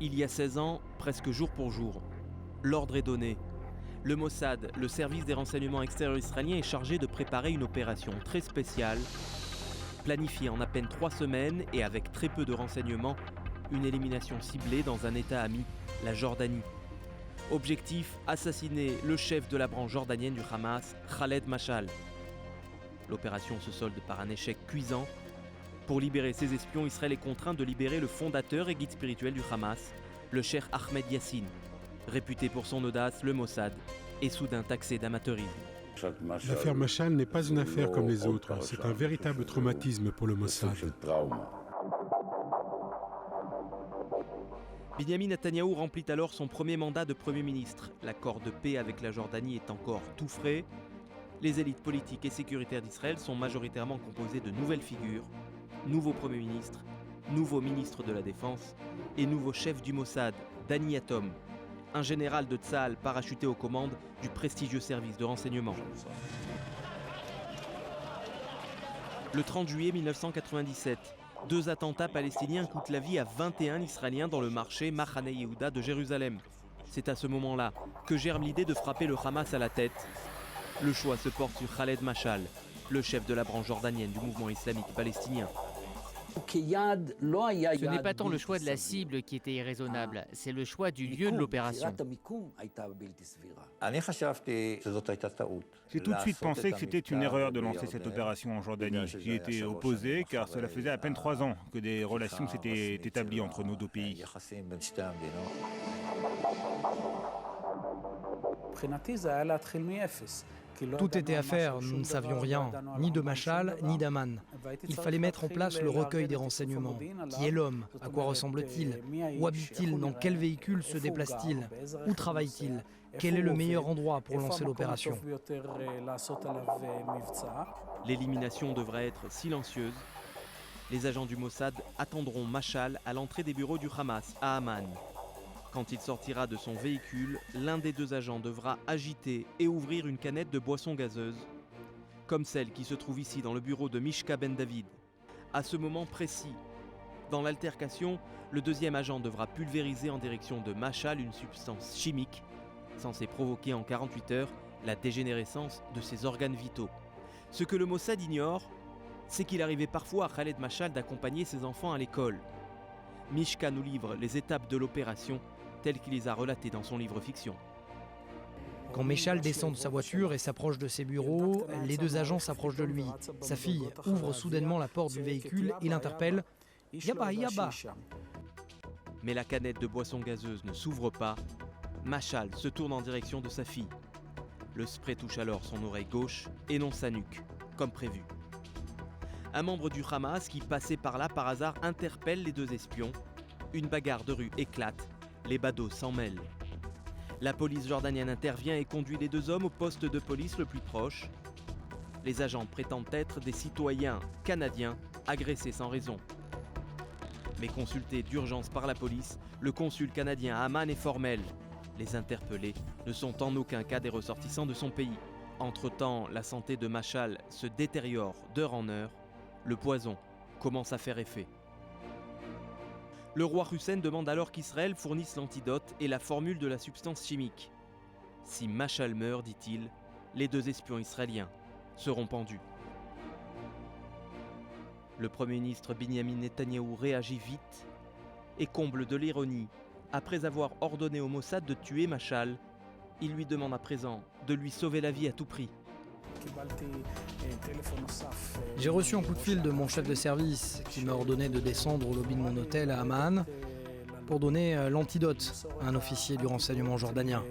Il y a 16 ans, presque jour pour jour, l'ordre est donné. Le Mossad, le service des renseignements extérieurs israélien, est chargé de préparer une opération très spéciale, planifiée en à peine 3 semaines et avec très peu de renseignements, une élimination ciblée dans un État ami, la Jordanie. Objectif, assassiner le chef de la branche jordanienne du Hamas, Khaled Mashal. L'opération se solde par un échec cuisant. Pour libérer ses espions, Israël est contraint de libérer le fondateur et guide spirituel du Hamas, le cheikh Ahmed Yassin. Réputé pour son audace, le Mossad est soudain taxé d'amateurisme. L'affaire Mashal n'est pas une affaire comme les autres, c'est un véritable traumatisme pour le Mossad. Binyamin Netanyahou remplit alors son premier mandat de Premier ministre. L'accord de paix avec la Jordanie est encore tout frais. Les élites politiques et sécuritaires d'Israël sont majoritairement composées de nouvelles figures, nouveau Premier ministre, nouveau ministre de la Défense et nouveau chef du Mossad, Dani Yatom, un général de Tsahal parachuté aux commandes du prestigieux service de renseignement. Le 30 juillet 1997, 2 attentats palestiniens coûtent la vie à 21 Israéliens dans le marché Machane Yehuda de Jérusalem. C'est à ce moment-là que germe l'idée de frapper le Hamas à la tête. Le choix se porte sur Khaled Mashal, le chef de la branche jordanienne du mouvement islamique palestinien. Ce n'est pas tant le choix de la cible qui était irraisonnable, c'est le choix du lieu de l'opération. J'ai tout de suite pensé que c'était une erreur de lancer cette opération en Jordanie. J'y étais opposé car cela faisait à peine 3 ans que des relations s'étaient établies entre nos 2 pays. Tout était à faire, nous ne savions rien, ni de Mashal, ni d'Aman. Il fallait mettre en place le recueil des renseignements. Qui est l'homme? À quoi ressemble-t-il? Où habite-t-il? Dans quel véhicule se déplace-t-il? Où travaille-t-il? Quel est le meilleur endroit pour lancer l'opération? L'élimination devrait être silencieuse. Les agents du Mossad attendront Mashal à l'entrée des bureaux du Hamas, à Amman. Quand il sortira de son véhicule, l'un des 2 agents devra agiter et ouvrir une canette de boisson gazeuse, comme celle qui se trouve ici dans le bureau de Mishka Ben David. À ce moment précis, dans l'altercation, le 2e agent devra pulvériser en direction de Mashal une substance chimique censée provoquer en 48 heures la dégénérescence de ses organes vitaux. Ce que le Mossad ignore, c'est qu'il arrivait parfois à Khaled Mashal d'accompagner ses enfants à l'école. Mishka nous livre les étapes de l'opération telles qu'il les a relatées dans son livre fiction. Quand Meshal descend de sa voiture et s'approche de ses bureaux, les 2 agents s'approchent de lui. Sa fille ouvre soudainement la porte du véhicule et l'interpelle « Yaba, Yaba !» Mais la canette de boisson gazeuse ne s'ouvre pas. Mashal se tourne en direction de sa fille. Le spray touche alors son oreille gauche et non sa nuque, comme prévu. Un membre du Hamas qui passait par là par hasard interpelle les 2 espions. Une bagarre de rue éclate, les badauds s'en mêlent. La police jordanienne intervient et conduit les 2 hommes au poste de police le plus proche. Les agents prétendent être des citoyens canadiens agressés sans raison. Mais consulté d'urgence par la police, le consul canadien à Amman est formel. Les interpellés ne sont en aucun cas des ressortissants de son pays. Entre-temps, la santé de Mashal se détériore d'heure en heure. Le poison commence à faire effet. Le roi Hussein demande alors qu'Israël fournisse l'antidote et la formule de la substance chimique. Si Mashal meurt, dit-il, les 2 espions israéliens seront pendus. Le Premier ministre Binyamin Netanyahou réagit vite et comble de l'ironie. Après avoir ordonné au Mossad de tuer Mashal, il lui demande à présent de lui sauver la vie à tout prix. J'ai reçu un coup de fil de mon chef de service qui m'a ordonné de descendre au lobby de mon hôtel à Amman pour donner l'antidote à un officier du renseignement jordanien.